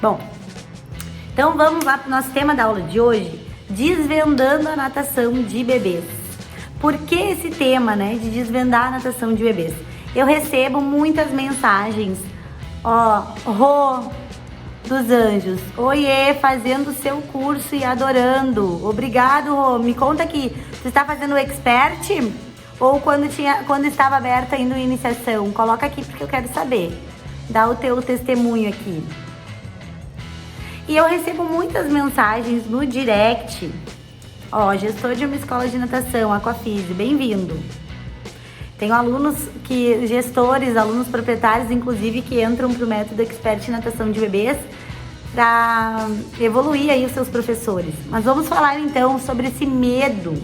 Bom, então vamos lá para o nosso tema da aula de hoje, desvendando a natação de bebês. Por que esse tema, né, de desvendar a natação de bebês? Eu recebo muitas mensagens, Rô dos Anjos, oiê, fazendo o seu curso e adorando. Obrigado, Rô. Me conta aqui, você está fazendo o Expert ou quando estava aberta ainda a iniciação? Coloca aqui porque eu quero saber. Dá o teu testemunho aqui. E eu recebo muitas mensagens no direct. Gestor de uma escola de natação, Aquafise, bem-vindo. Tenho alunos gestores, alunos proprietários, inclusive, que entram para o método Expert em natação de bebês para evoluir aí os seus professores. Mas vamos falar então sobre esse medo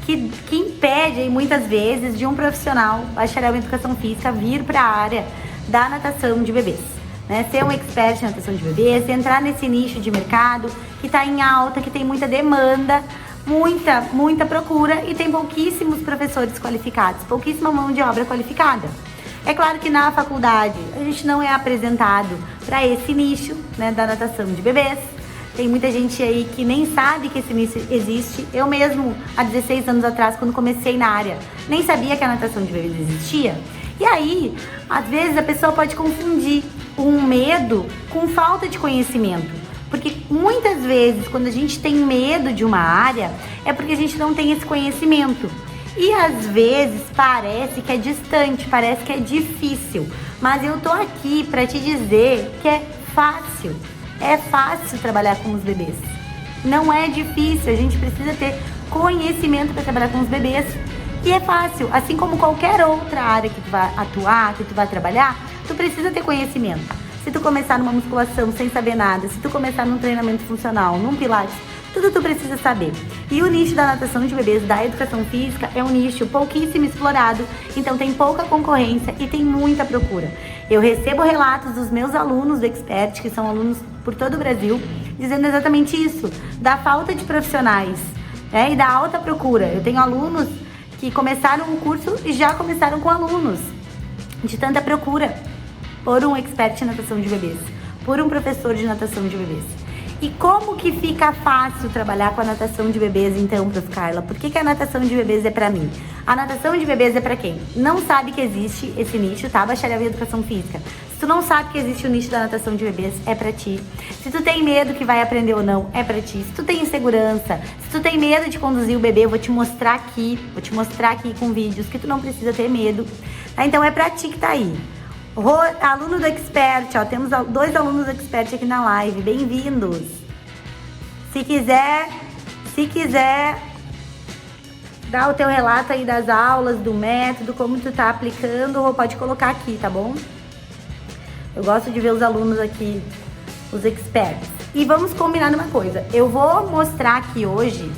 que impede aí, muitas vezes, de um profissional, bacharel em educação física, vir para a área da natação de bebês. Né? Ser um expert em natação de bebês, entrar nesse nicho de mercado que está em alta, que tem muita demanda, muita procura e tem pouquíssimos professores qualificados, pouquíssima mão de obra qualificada. É claro que na faculdade a gente não é apresentado para esse nicho, né, da natação de bebês. Tem muita gente aí que nem sabe que esse nicho existe. Eu mesmo, há 16 anos atrás, quando comecei na área, nem sabia que a natação de bebês existia. E aí, às vezes a pessoa pode confundir um medo com falta de conhecimento. Porque muitas vezes, quando a gente tem medo de uma área, é porque a gente não tem esse conhecimento. E às vezes parece que é distante, parece que é difícil. Mas eu tô aqui para te dizer que é fácil. É fácil trabalhar com os bebês. Não é difícil, a gente precisa ter conhecimento para trabalhar com os bebês. E é fácil, assim como qualquer outra área que tu vai atuar, que tu vai trabalhar, tu precisa ter conhecimento. Se tu começar numa musculação sem saber nada, se tu começar num treinamento funcional, num pilates, tudo tu precisa saber. E o nicho da natação de bebês, da educação física, é um nicho pouquíssimo explorado, então tem pouca concorrência e tem muita procura. Eu recebo relatos dos meus alunos do Expert, que são alunos por todo o Brasil, dizendo exatamente isso, da falta de profissionais, né, e da alta procura. Eu tenho alunos que começaram o curso e já começaram com alunos, de tanta procura por um expert em natação de bebês, por um professor de natação de bebês. E como que fica fácil trabalhar com a natação de bebês, então, Prof. Carla? Por que a natação de bebês é pra mim? A natação de bebês é pra quem não sabe que existe esse nicho, tá? Bacharel em educação física. Se tu não sabe que existe o nicho da natação de bebês, é pra ti. Se tu tem medo que vai aprender ou não, é pra ti. Se tu tem insegurança, se tu tem medo de conduzir o bebê, eu vou te mostrar aqui com vídeos que tu não precisa ter medo. Tá? Então é pra ti que tá aí. Aluno do Expert, temos 2 alunos do Expert aqui na live, bem-vindos. Se quiser dar o teu relato aí das aulas, do método, como tu tá aplicando, pode colocar aqui, tá bom? Eu gosto de ver os alunos aqui, os Experts. E vamos combinar numa coisa, eu vou mostrar aqui hoje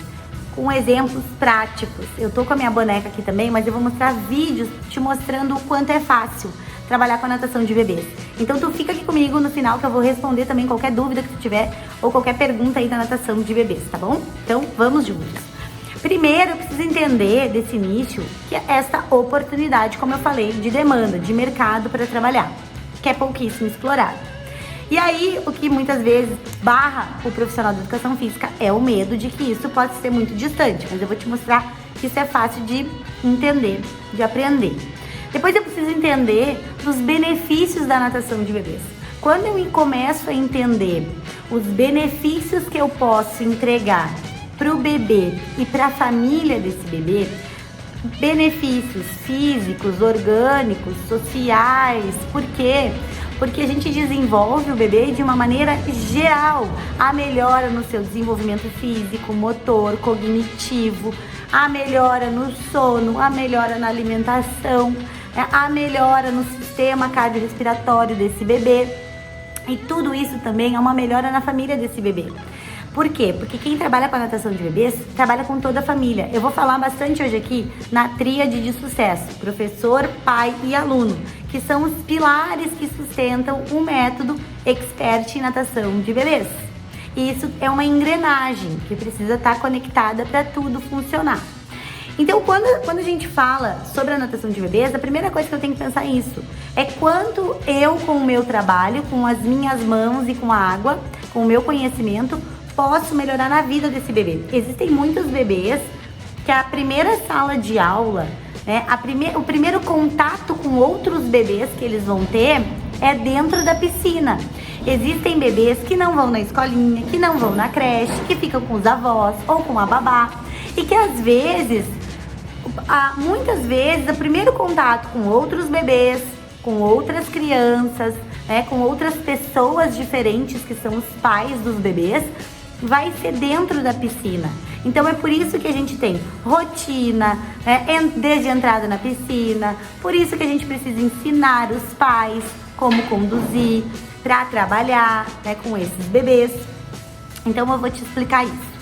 com exemplos práticos. Eu tô com a minha boneca aqui também, mas eu vou mostrar vídeos te mostrando o quanto é fácil trabalhar com a natação de bebês. Então tu fica aqui comigo no final que eu vou responder também qualquer dúvida que tu tiver ou qualquer pergunta aí da natação de bebês, tá bom? Então vamos juntos. Primeiro eu preciso entender desse nicho que é essa oportunidade, como eu falei, de demanda, de mercado para trabalhar, que é pouquíssimo explorado. E aí o que muitas vezes barra o profissional da educação física é o medo de que isso pode ser muito distante, mas eu vou te mostrar que isso é fácil de entender, de aprender. Depois eu preciso entender os benefícios da natação de bebês. Quando eu começo a entender os benefícios que eu posso entregar para o bebê e para a família desse bebê, benefícios físicos, orgânicos, sociais, por quê? Porque a gente desenvolve o bebê de uma maneira geral, a melhora no seu desenvolvimento físico, motor, cognitivo, a melhora no sono, a melhora na alimentação, a melhora no sistema cardiorrespiratório desse bebê. E tudo isso também é uma melhora na família desse bebê. Por quê? Porque quem trabalha com a natação de bebês, trabalha com toda a família. Eu vou falar bastante hoje aqui na tríade de sucesso, professor, pai e aluno, que são os pilares que sustentam o método Expert em natação de bebês. E isso é uma engrenagem que precisa estar conectada para tudo funcionar. Então, quando a gente fala sobre a natação de bebês, a primeira coisa que eu tenho que pensar é isso. É quanto eu, com o meu trabalho, com as minhas mãos e com a água, com o meu conhecimento, posso melhorar na vida desse bebê. Existem muitos bebês que a primeira sala de aula, né, o primeiro contato com outros bebês que eles vão ter é dentro da piscina. Existem bebês que não vão na escolinha, que não vão na creche, que ficam com os avós ou com a babá. E que às vezes, muitas vezes, o primeiro contato com outros bebês, com outras crianças, né, com outras pessoas diferentes que são os pais dos bebês, vai ser dentro da piscina. Então é por isso que a gente tem rotina, né, desde a entrada na piscina, por isso que a gente precisa ensinar os pais como conduzir para trabalhar, né, com esses bebês. Então eu vou te explicar isso.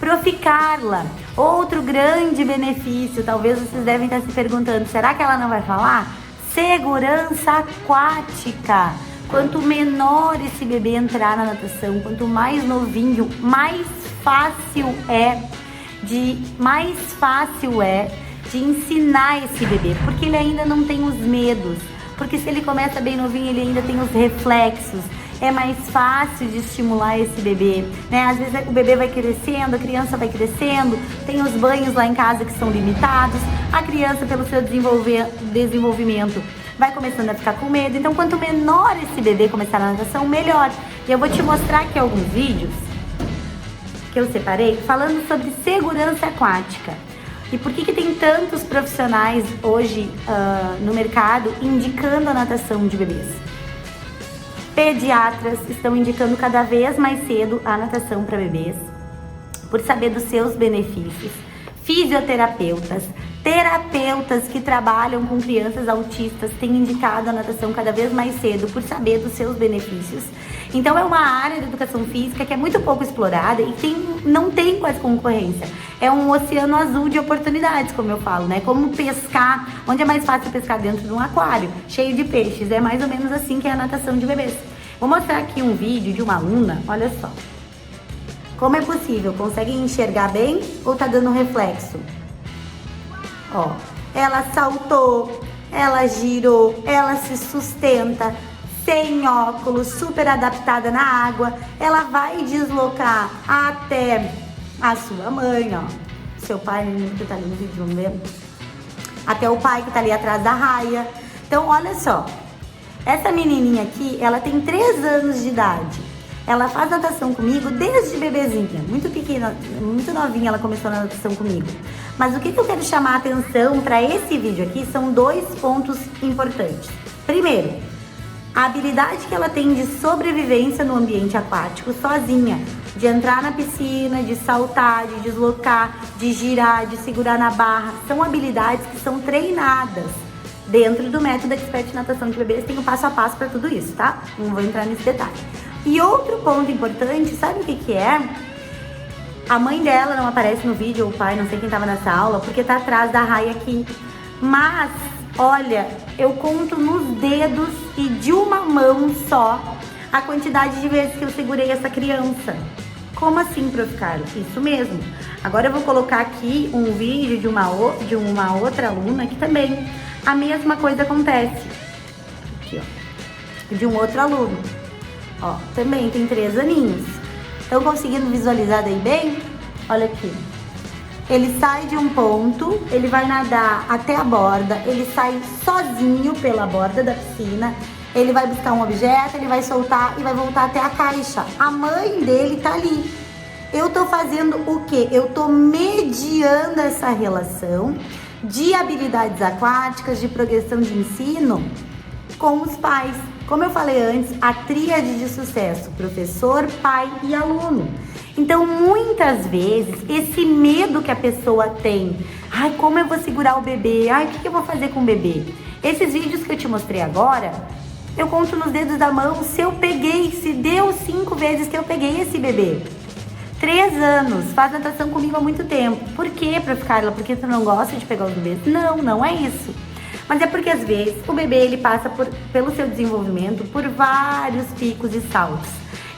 Proficarla, outro grande benefício, talvez vocês devem estar se perguntando, será que ela não vai falar? Segurança aquática. Quanto menor esse bebê entrar na natação, quanto mais novinho, mais fácil é de ensinar esse bebê, porque ele ainda não tem os medos, porque se ele começa bem novinho, ele ainda tem os reflexos. É mais fácil de estimular esse bebê, né? Às vezes o bebê vai crescendo, a criança vai crescendo, tem os banhos lá em casa que são limitados, a criança, pelo seu desenvolvimento, vai começando a ficar com medo. Então, quanto menor esse bebê começar a natação, melhor. E eu vou te mostrar aqui alguns vídeos que eu separei falando sobre segurança aquática. E por que tem tantos profissionais hoje no mercado indicando a natação de bebês? Pediatras estão indicando cada vez mais cedo a natação para bebês, por saber dos seus benefícios. Fisioterapeutas, terapeutas que trabalham com crianças autistas têm indicado a natação cada vez mais cedo, por saber dos seus benefícios. Então é uma área de educação física que é muito pouco explorada e não tem quase concorrência. É um oceano azul de oportunidades, como eu falo, né? Como pescar, onde é mais fácil pescar dentro de um aquário, cheio de peixes. É mais ou menos assim que é a natação de bebês. Vou mostrar aqui um vídeo de uma aluna, olha só. Como é possível? Consegue enxergar bem ou tá dando reflexo? Ó, ela saltou, ela girou, ela se sustenta, sem óculos, super adaptada na água. Ela vai deslocar até a sua mãe, ó. Seu pai, que tá ali no vídeo, vamos ver? Até o pai que tá ali atrás da raia. Então, olha só. Essa menininha aqui, ela tem 3 anos de idade. Ela faz natação comigo desde bebezinha, muito pequena, muito novinha ela começou na natação comigo. Mas o que eu quero chamar a atenção para esse vídeo aqui são 2 pontos importantes. Primeiro, a habilidade que ela tem de sobrevivência no ambiente aquático sozinha, de entrar na piscina, de saltar, de deslocar, de girar, de segurar na barra, são habilidades que são treinadas. Dentro do método Expert Natação de Bebês tem o passo a passo para tudo isso, tá? Não vou entrar nesse detalhe. E outro ponto importante, sabe o que é? A mãe dela não aparece no vídeo, ou o pai, não sei quem tava nessa aula, porque tá atrás da raia aqui. Mas, olha, eu conto nos dedos e de uma mão só a quantidade de vezes que eu segurei essa criança. Como assim, Prof. Carla? Isso mesmo. Agora eu vou colocar aqui um vídeo de uma outra aluna que também a mesma coisa acontece. Aqui, ó. De um outro aluno. Ó, também tem 3 aninhos. Estão conseguindo visualizar daí bem? Olha aqui. Ele sai de um ponto, ele vai nadar até a borda, ele sai sozinho pela borda da piscina, ele vai buscar um objeto, ele vai soltar e vai voltar até a caixa. A mãe dele tá ali. Eu tô fazendo o quê? Eu tô mediando essa relação de habilidades aquáticas, de progressão de ensino com os pais. Como eu falei antes, a tríade de sucesso, professor, pai e aluno. Então, muitas vezes, esse medo que a pessoa tem, ai, como eu vou segurar o bebê? Ai, o que eu vou fazer com o bebê? Esses vídeos que eu te mostrei agora, eu conto nos dedos da mão se deu 5 vezes que eu peguei esse bebê. 3 anos, faz natação comigo há muito tempo. Por quê, Prof. Carla? Porque tu não gosta de pegar os bebês? Não, não é isso. Mas é porque às vezes o bebê ele passa pelo seu desenvolvimento por vários picos e saltos.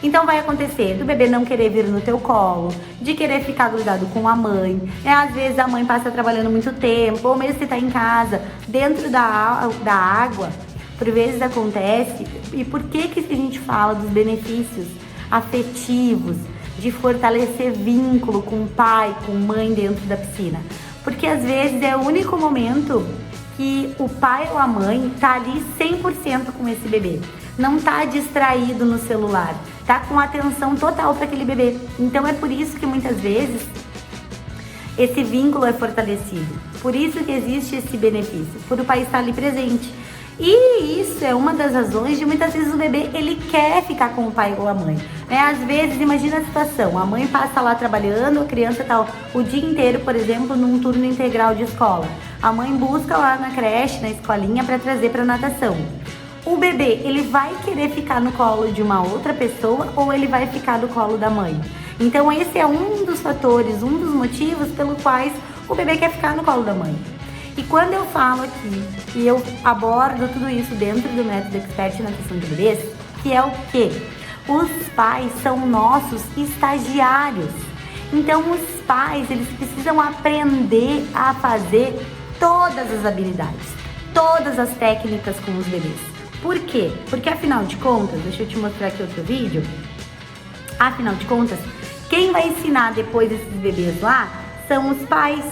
Então vai acontecer do bebê não querer vir no teu colo, de querer ficar grudado com a mãe, né? Às vezes a mãe passa trabalhando muito tempo, ou mesmo você tá em casa, dentro da água, por vezes acontece. E por que a gente fala dos benefícios afetivos, de fortalecer vínculo com o pai, com mãe dentro da piscina? Porque às vezes é o único momento que o pai ou a mãe tá ali 100% com esse bebê. Não tá distraído no celular, tá com atenção total para aquele bebê. Então é por isso que muitas vezes esse vínculo é fortalecido. Por isso que existe esse benefício, por o pai estar ali presente. E isso é uma das razões de muitas vezes o bebê, ele quer ficar com o pai ou a mãe, né? Às vezes, imagina a situação, a mãe passa lá trabalhando, a criança tá o dia inteiro, por exemplo, num turno integral de escola. A mãe busca lá na creche, na escolinha, para trazer para natação. O bebê, ele vai querer ficar no colo de uma outra pessoa ou ele vai ficar no colo da mãe? Então esse é um dos fatores, um dos motivos pelos quais o bebê quer ficar no colo da mãe. E quando eu falo aqui, e eu abordo tudo isso dentro do método Expert em Natação de Bebês, que é o quê? Os pais são nossos estagiários. Então os pais, eles precisam aprender a fazer todas as habilidades, todas as técnicas com os bebês. Por quê? Porque afinal de contas, deixa eu te mostrar aqui outro vídeo, afinal de contas, quem vai ensinar depois esses bebês lá são os pais.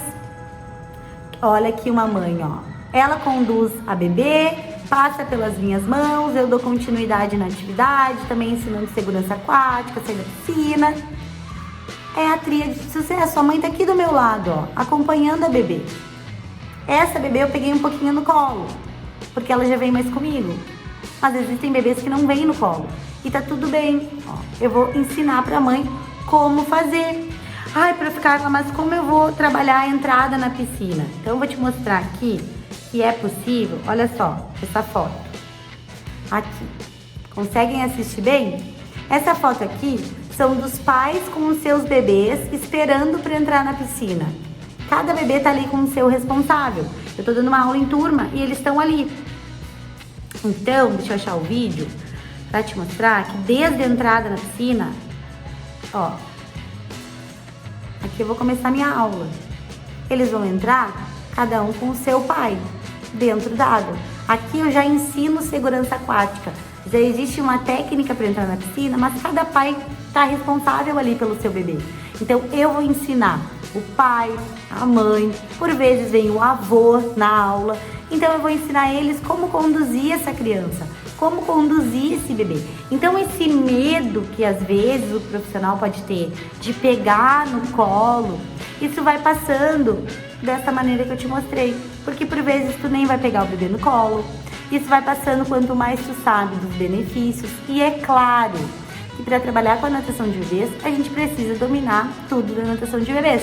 Olha aqui uma mãe, ó. Ela conduz a bebê, passa pelas minhas mãos, eu dou continuidade na atividade, também ensinando segurança aquática, sair da piscina. É a tríade de sucesso. A mãe tá aqui do meu lado, ó, acompanhando a bebê. Essa bebê eu peguei um pouquinho no colo, porque ela já vem mais comigo. Mas existem bebês que não vêm no colo. E tá tudo bem. Ó, eu vou ensinar pra mãe como fazer. Ai, pra ficar, mas como eu vou trabalhar a entrada na piscina? Então eu vou te mostrar aqui que é possível. Olha só, essa foto. Aqui. Conseguem assistir bem? Essa foto aqui são dos pais com os seus bebês esperando para entrar na piscina. Cada bebê tá ali com o seu responsável. Eu tô dando uma aula em turma e eles estão ali. Então, deixa eu achar o vídeo pra te mostrar que desde a entrada na piscina, ó, aqui eu vou começar minha aula. Eles vão entrar, cada um com o seu pai, dentro d'água. Aqui eu já ensino segurança aquática. Já existe uma técnica para entrar na piscina, mas cada pai tá responsável ali pelo seu bebê. Então eu vou ensinar o pai, a mãe, por vezes vem o avô na aula. Então eu vou ensinar eles como conduzir essa criança, como conduzir esse bebê. Então esse medo que às vezes o profissional pode ter de pegar no colo, isso vai passando dessa maneira que eu te mostrei. Porque por vezes tu nem vai pegar o bebê no colo. Isso vai passando quanto mais tu sabe dos benefícios. E é claro que para trabalhar com a natação de bebês, a gente precisa dominar tudo da natação de bebês.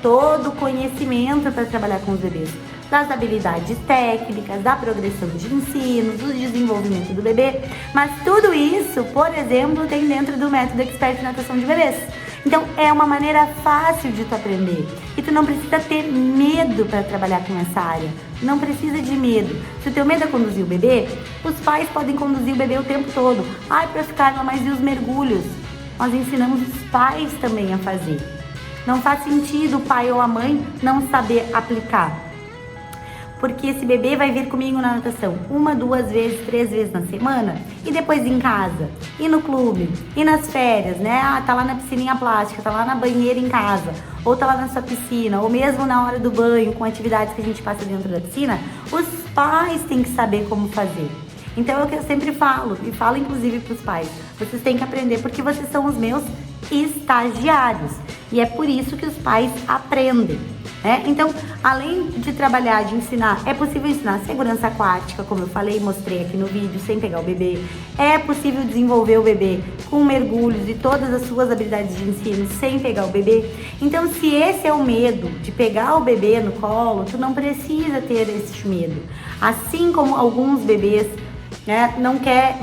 Todo o conhecimento para trabalhar com os bebês. Das habilidades técnicas, da progressão de ensino, do desenvolvimento do bebê. Mas tudo isso, por exemplo, tem dentro do método Expert em Natação de Bebês. Então é uma maneira fácil de tu aprender. E tu não precisa ter medo para trabalhar com essa área. Não precisa de medo. Se o teu medo é conduzir o bebê, os pais podem conduzir o bebê o tempo todo. Ai, para ficar lá mais e os mergulhos. Nós ensinamos os pais também a fazer. Não faz sentido o pai ou a mãe não saber aplicar. Porque esse bebê vai vir comigo na natação 1, 2 vezes, 3 vezes na semana e depois em casa, e no clube, e nas férias, né? Ah, tá lá na piscininha plástica, tá lá na banheira em casa, ou tá lá na sua piscina, ou mesmo na hora do banho, com atividades que a gente passa dentro da piscina, os pais têm que saber como fazer. Então é o que eu sempre falo, e falo inclusive pros pais, vocês têm que aprender porque vocês são os meus estagiários. E é por isso que os pais aprendem. Então, além de trabalhar, de ensinar, é possível ensinar segurança aquática, como eu falei, mostrei aqui no vídeo, sem pegar o bebê. É possível desenvolver o bebê com mergulhos e todas as suas habilidades de ensino sem pegar o bebê. Então, se esse é o medo de pegar o bebê no colo, tu não precisa ter esse medo. Assim como alguns bebês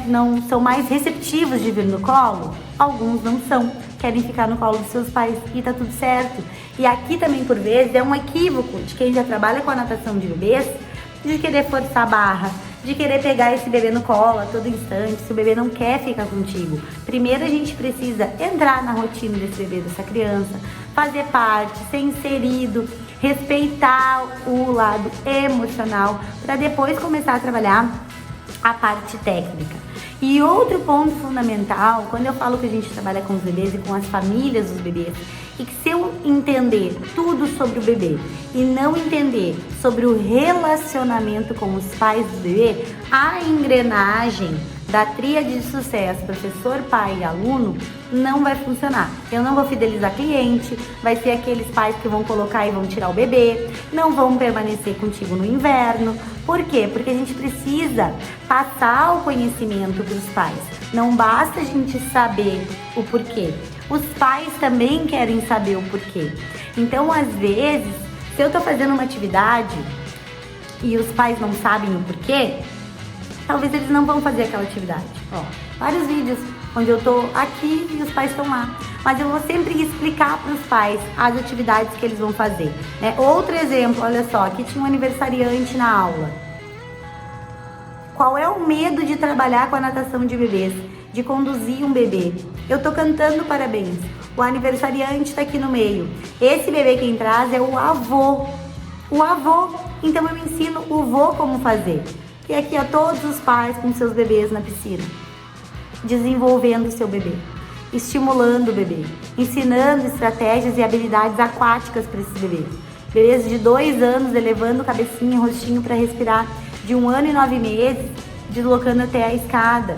não são mais receptivos de vir no colo, alguns não são, querem ficar no colo dos seus pais e tá tudo certo. E aqui também, por vezes, é um equívoco de quem já trabalha com a natação de bebês, de querer forçar a barra, de querer pegar esse bebê no colo a todo instante, se o bebê não quer ficar contigo. Primeiro a gente precisa entrar na rotina desse bebê, dessa criança, fazer parte, ser inserido, respeitar o lado emocional, para depois começar a trabalhar a parte técnica. E outro ponto fundamental, quando eu falo que a gente trabalha com os bebês e com as famílias dos bebês, e que se eu entender tudo sobre o bebê e não entender sobre o relacionamento com os pais do bebê, a engrenagem da tríade de sucesso, professor, pai e aluno, não vai funcionar. Eu não vou fidelizar cliente, vai ser aqueles pais que vão colocar e vão tirar o bebê, não vão permanecer contigo no inverno. Por quê? Porque a gente precisa passar o conhecimento para os pais. Não basta a gente saber o porquê. Os pais também querem saber o porquê. Então, às vezes, se eu tô fazendo uma atividade e os pais não sabem o porquê, talvez eles não vão fazer aquela atividade. Ó, vários vídeos onde eu tô aqui e os pais estão lá. Mas eu vou sempre explicar para os pais as atividades que eles vão fazer, né? Outro exemplo, olha só, aqui tinha um aniversariante na aula. Qual é o medo de trabalhar com a natação de bebês? De conduzir um bebê? Eu tô cantando parabéns. O aniversariante tá aqui no meio. Esse bebê quem traz é o avô. O avô. Então eu ensino o vô como fazer. E aqui, ó, todos os pais com seus bebês na piscina, desenvolvendo o seu bebê, estimulando o bebê, ensinando estratégias e habilidades aquáticas para esse bebê. Bebês de 2 anos elevando cabecinha e rostinho para respirar, de 1 ano e 9 meses, deslocando até a escada,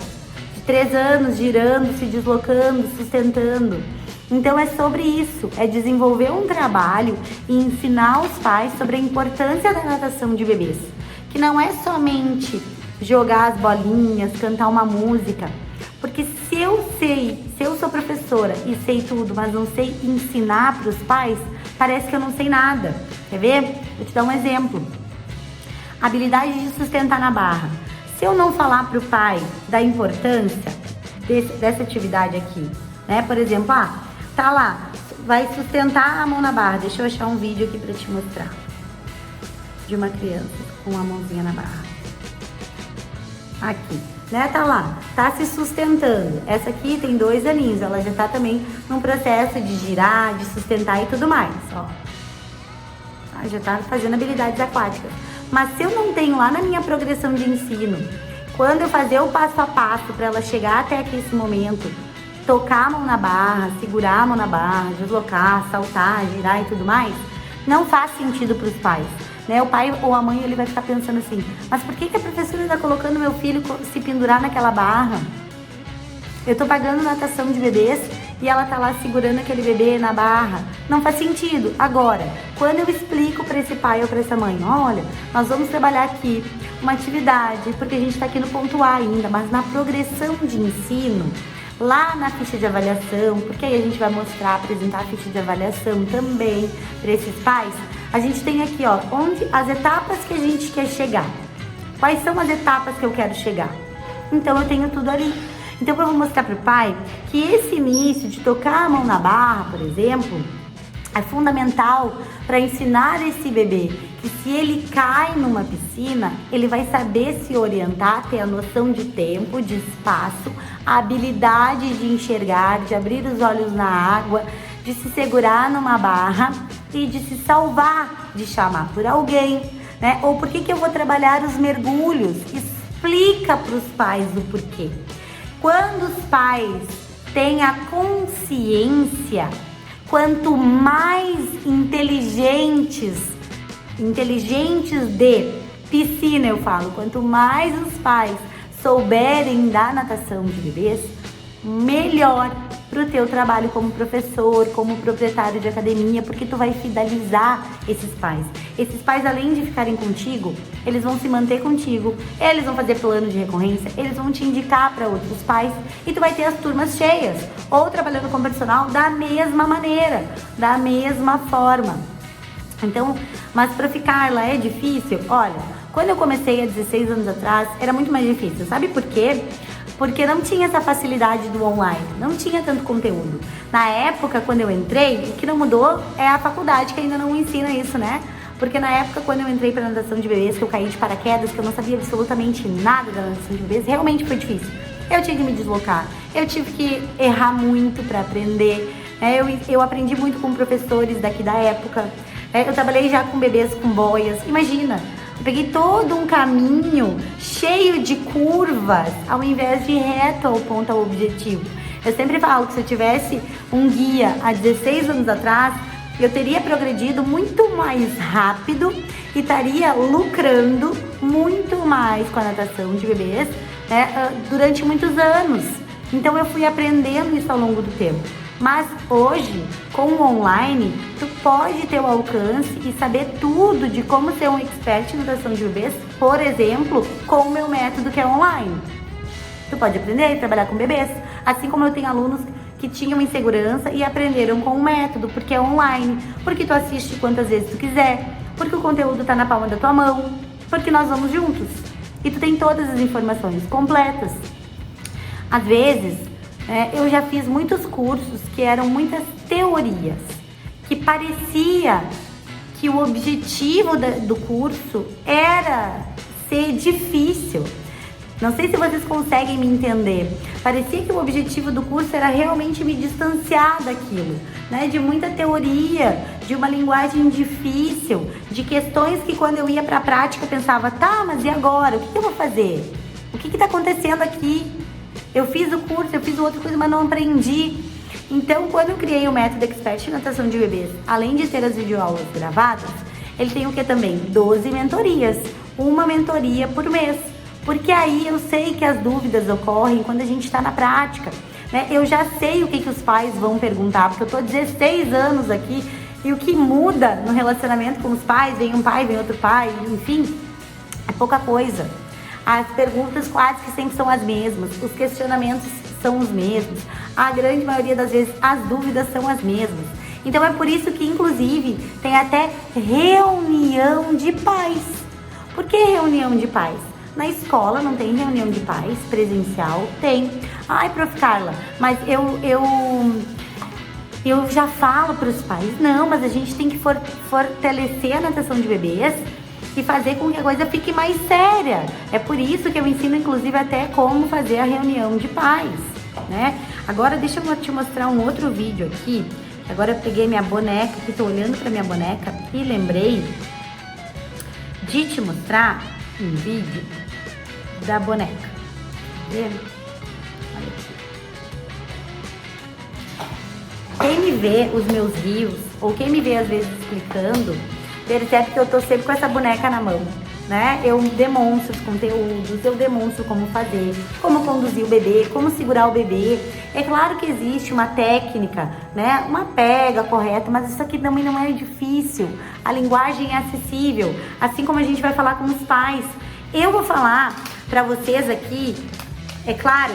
de 3 anos girando, se deslocando, sustentando. Então é sobre isso, é desenvolver um trabalho e ensinar os pais sobre a importância da natação de bebês. Que não é somente jogar as bolinhas, cantar uma música. Porque se eu sou professora e sei tudo, mas não sei ensinar para os pais, parece que eu não sei nada. Quer ver? Vou te dar um exemplo. Habilidade de sustentar na barra. Se eu não falar para o pai da importância dessa atividade aqui, né? Por exemplo, tá lá, vai sustentar a mão na barra. Deixa eu achar um vídeo aqui para te mostrar. De uma criança com a mãozinha na barra. Aqui, né? Tá lá, tá se sustentando. Essa aqui tem 2 aninhos, ela já tá também num processo de girar, de sustentar e tudo mais, ó. Já tá fazendo habilidades aquáticas. Mas se eu não tenho lá na minha progressão de ensino, quando eu fazer o passo a passo para ela chegar até aqui esse momento, tocar a mão na barra, segurar a mão na barra, deslocar, saltar, girar e tudo mais, não faz sentido para os pais. Né? O pai ou a mãe ele vai ficar pensando assim, mas por que a professora está colocando meu filho se pendurar naquela barra? Eu tô pagando natação de bebês e ela tá lá segurando aquele bebê na barra. Não faz sentido. Agora, quando eu explico para esse pai ou para essa mãe, olha, nós vamos trabalhar aqui uma atividade, porque a gente tá aqui no ponto A ainda, mas na progressão de ensino, lá na ficha de avaliação, porque aí a gente vai mostrar, apresentar a ficha de avaliação também para esses pais. A gente tem aqui, ó, onde as etapas que a gente quer chegar. Quais são as etapas que eu quero chegar? Então eu tenho tudo ali. Então eu vou mostrar para o pai que esse início de tocar a mão na barra, por exemplo, é fundamental para ensinar esse bebê que se ele cai numa piscina, ele vai saber se orientar, ter a noção de tempo, de espaço, a habilidade de enxergar, de abrir os olhos na água, de se segurar numa barra e de se salvar, de chamar por alguém, né? Ou por que eu vou trabalhar os mergulhos? Explica para os pais o porquê. Quando os pais têm a consciência, quanto mais inteligentes de piscina eu falo, quanto mais os pais souberem da natação de bebês, melhor pro teu trabalho como professor, como proprietário de academia, porque tu vai fidelizar esses pais. Esses pais, além de ficarem contigo, eles vão se manter contigo, eles vão fazer plano de recorrência, eles vão te indicar para outros pais e tu vai ter as turmas cheias, ou trabalhando com personal da mesma maneira, da mesma forma. Então, mas para ficar lá é difícil? Olha, quando eu comecei há 16 anos atrás, era muito mais difícil. Sabe por quê? Porque não tinha essa facilidade do online, não tinha tanto conteúdo. Na época, quando eu entrei, o que não mudou é a faculdade, que ainda não ensina isso, né? Porque na época, quando eu entrei pra natação de bebês, que eu caí de paraquedas, que eu não sabia absolutamente nada da natação de bebês, realmente foi difícil. Eu tinha que me deslocar, eu tive que errar muito pra aprender. Eu aprendi muito com professores daqui da época. Eu trabalhei já com bebês com boias. Imagina, eu peguei todo um caminho cheio de curvas, ao invés de reto ao ponto, ao objetivo. Eu sempre falo que se eu tivesse um guia há 16 anos atrás, eu teria progredido muito mais rápido e estaria lucrando muito mais com a natação de bebês, né, durante muitos anos. Então eu fui aprendendo isso ao longo do tempo. Mas hoje, com o online, tu pode ter o alcance e saber tudo de como ser um expert em natação de bebês, por exemplo, com o meu método que é online. Tu pode aprender a trabalhar com bebês, assim como eu tenho alunos que tinham insegurança e aprenderam com o método, porque é online, porque tu assiste quantas vezes tu quiser, porque o conteúdo tá na palma da tua mão, porque nós vamos juntos e tu tem todas as informações completas. Às vezes, eu já fiz muitos cursos que eram muitas teorias, que parecia que o objetivo do curso era ser difícil. Não sei se vocês conseguem me entender. Parecia que o objetivo do curso era realmente me distanciar daquilo, né? De muita teoria, de uma linguagem difícil, de questões que quando eu ia para a prática eu pensava, tá, mas e agora? O que eu vou fazer? O que está acontecendo aqui? Eu fiz o curso, eu fiz outra coisa, mas não aprendi. Então, quando eu criei o método Expert em Natação de Bebês, além de ter as videoaulas gravadas, ele tem o que também? 12 mentorias. Uma mentoria por mês. Porque aí eu sei que as dúvidas ocorrem quando a gente está na prática, né? Eu já sei o que os pais vão perguntar, porque eu tô 16 anos aqui e o que muda no relacionamento com os pais, vem um pai, vem outro pai, enfim, é pouca coisa. As perguntas quase que sempre são as mesmas, os questionamentos são os mesmos, a grande maioria das vezes as dúvidas são as mesmas. Então é por isso que, inclusive, tem até reunião de pais. Por que reunião de pais? Na escola não tem reunião de pais presencial? Tem. Ai, Prof. Carla, mas eu já falo para os pais, não, mas a gente tem que fortalecer a natação de bebês e fazer com que a coisa fique mais séria. É por isso que eu ensino, inclusive, até como fazer a reunião de pais, né? Agora, deixa eu te mostrar um outro vídeo aqui. Agora eu peguei minha boneca, que estou olhando para minha boneca e lembrei de te mostrar um vídeo da boneca. Tá vendo? Olha aqui. Quem me vê os meus reels, ou quem me vê às vezes explicando, percebe que eu tô sempre com essa boneca na mão, né? Eu demonstro os conteúdos, eu demonstro como fazer, como conduzir o bebê, como segurar o bebê. É claro que existe uma técnica, né? Uma pega correta, mas isso aqui também não é difícil. A linguagem é acessível, assim como a gente vai falar com os pais. Eu vou falar para vocês aqui, é claro,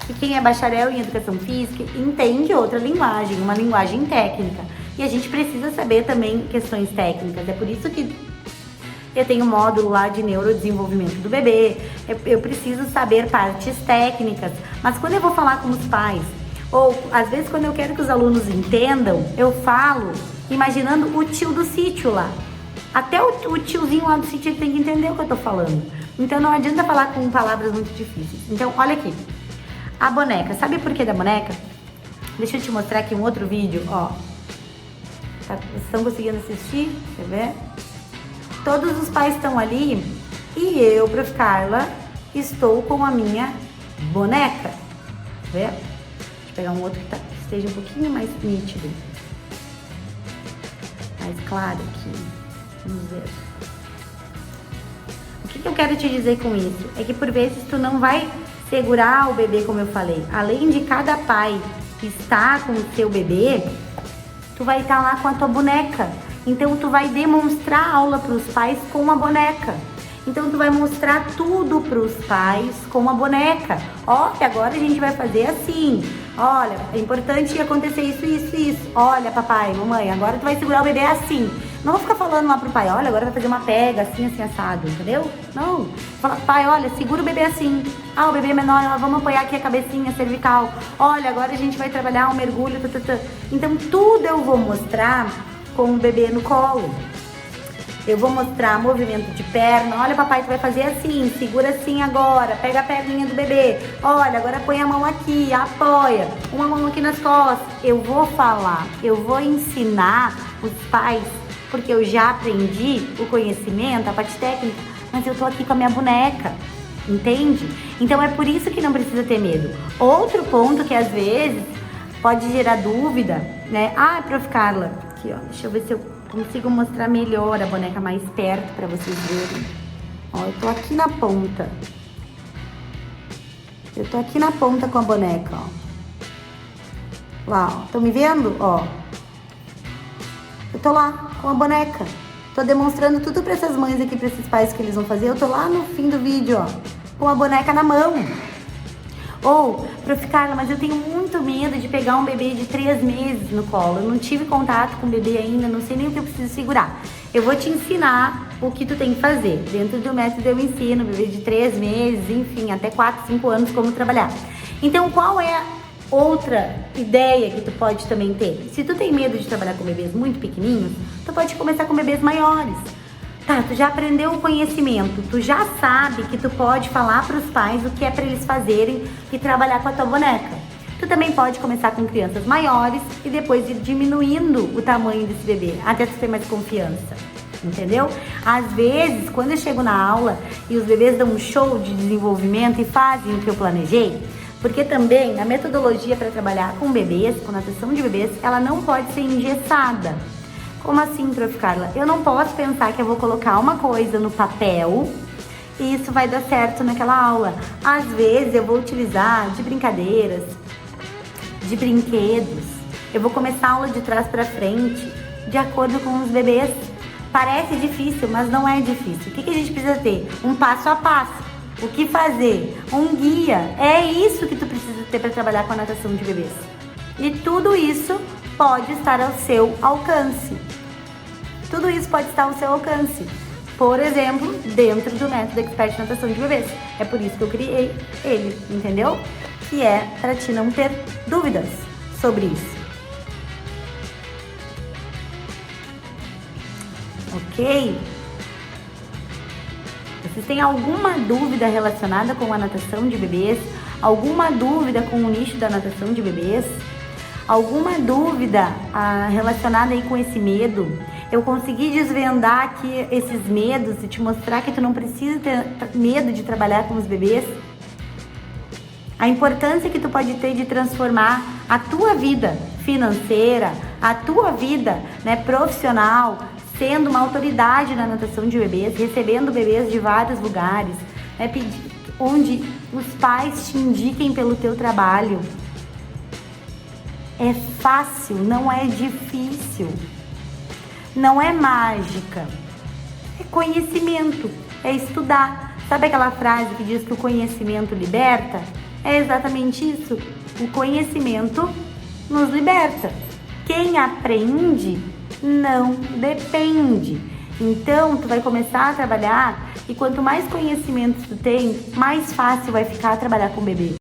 que quem é bacharel em educação física entende outra linguagem, uma linguagem técnica. E a gente precisa saber também questões técnicas. É por isso que eu tenho um módulo lá de neurodesenvolvimento do bebê. Eu preciso saber partes técnicas. Mas quando eu vou falar com os pais, ou às vezes quando eu quero que os alunos entendam, eu falo imaginando o tio do sítio lá. Até o tiozinho lá do sítio tem que entender o que eu tô falando. Então não adianta falar com palavras muito difíceis. Então olha aqui, a boneca. Sabe por que da boneca? Deixa eu te mostrar aqui um outro vídeo, ó. Vocês estão conseguindo assistir? Quer ver? Todos os pais estão ali e eu, Prof. Carla, estou com a minha boneca. Quer ver? Deixa eu pegar um outro que esteja um pouquinho mais nítido. Mais claro aqui. Vamos ver. O que eu quero te dizer com isso? É que por vezes tu não vai segurar o bebê como eu falei. Além de cada pai estar com o seu bebê, tu vai estar lá com a tua boneca. Então tu vai demonstrar a aula para os pais com a boneca. Então tu vai mostrar tudo para os pais com a boneca. Olha, agora a gente vai fazer assim. Olha, é importante acontecer isso, isso, isso. Olha, papai, mamãe, agora tu vai segurar o bebê assim. Não vou ficar falando lá pro pai, olha, agora vai fazer uma pega assim, assim, assado, entendeu? Não. Fala, pai, olha, segura o bebê assim. Ah, o bebê é menor, vamos apoiar aqui a cabecinha cervical. Olha, agora a gente vai trabalhar um mergulho. Então tudo eu vou mostrar com o bebê no colo. Eu vou mostrar movimento de perna. Olha, papai, tu vai fazer assim, segura assim agora, pega a perninha do bebê. Olha, agora põe a mão aqui, apoia, uma mão aqui nas costas. Eu vou falar, eu vou ensinar os pais, porque eu já aprendi o conhecimento, a parte técnica, mas eu tô aqui com a minha boneca, entende? Então é por isso que não precisa ter medo. Outro ponto que às vezes pode gerar dúvida, né? Ah, Prof. Carla, aqui ó, deixa eu ver se eu consigo mostrar melhor a boneca mais perto pra vocês verem. Ó, eu tô aqui na ponta. Eu tô aqui na ponta com a boneca, ó. Lá, ó. Estão me vendo? Ó. Eu tô lá com a boneca. Tô demonstrando tudo pra essas mães aqui, pra esses pais que eles vão fazer. Eu tô lá no fim do vídeo, ó, com a boneca na mão. Ou, Prof. Carla, mas eu tenho muito medo de pegar um bebê de 3 meses no colo. Eu não tive contato com o bebê ainda, não sei nem o que eu preciso segurar. Eu vou te ensinar o que tu tem que fazer. Dentro do método eu ensino, bebê de 3 meses, enfim, até 4, 5 anos, como trabalhar. Então, qual é a outra ideia que tu pode também ter? Se tu tem medo de trabalhar com bebês muito pequenininhos, tu pode começar com bebês maiores. Tá, tu já aprendeu o conhecimento, tu já sabe que tu pode falar para os pais o que é para eles fazerem e trabalhar com a tua boneca. Tu também pode começar com crianças maiores e depois ir diminuindo o tamanho desse bebê, até tu ter mais confiança, entendeu? Às vezes, quando eu chego na aula e os bebês dão um show de desenvolvimento e fazem o que eu planejei, porque também a metodologia para trabalhar com bebês, com natação de bebês, ela não pode ser engessada. Como assim, Prof. Carla? Eu não posso pensar que eu vou colocar uma coisa no papel e isso vai dar certo naquela aula. Às vezes eu vou utilizar de brincadeiras, de brinquedos. Eu vou começar a aula de trás para frente, de acordo com os bebês. Parece difícil, mas não é difícil. O que a gente precisa ter? Um passo a passo. O que fazer? Um guia. É isso que tu precisa ter para trabalhar com a natação de bebês. E tudo isso pode estar ao seu alcance. Tudo isso pode estar ao seu alcance. Por exemplo, dentro do método Expert Natação de Bebês. É por isso que eu criei ele, entendeu? Que é para ti não ter dúvidas sobre isso. Ok? Vocês têm alguma dúvida relacionada com a natação de bebês? Alguma dúvida com o nicho da natação de bebês? Alguma dúvida relacionada aí com esse medo? Eu consegui desvendar aqui esses medos e te mostrar que tu não precisa ter medo de trabalhar com os bebês? A importância que tu pode ter de transformar a tua vida financeira, a tua vida, né, profissional, sendo uma autoridade na natação de bebês, recebendo bebês de vários lugares, né, onde os pais te indiquem pelo teu trabalho. É fácil, não é difícil, não é mágica, é conhecimento, é estudar. Sabe aquela frase que diz que o conhecimento liberta? É exatamente isso, o conhecimento nos liberta. Quem aprende não depende. Então, tu vai começar a trabalhar e quanto mais conhecimentos tu tem, mais fácil vai ficar trabalhar com o bebê.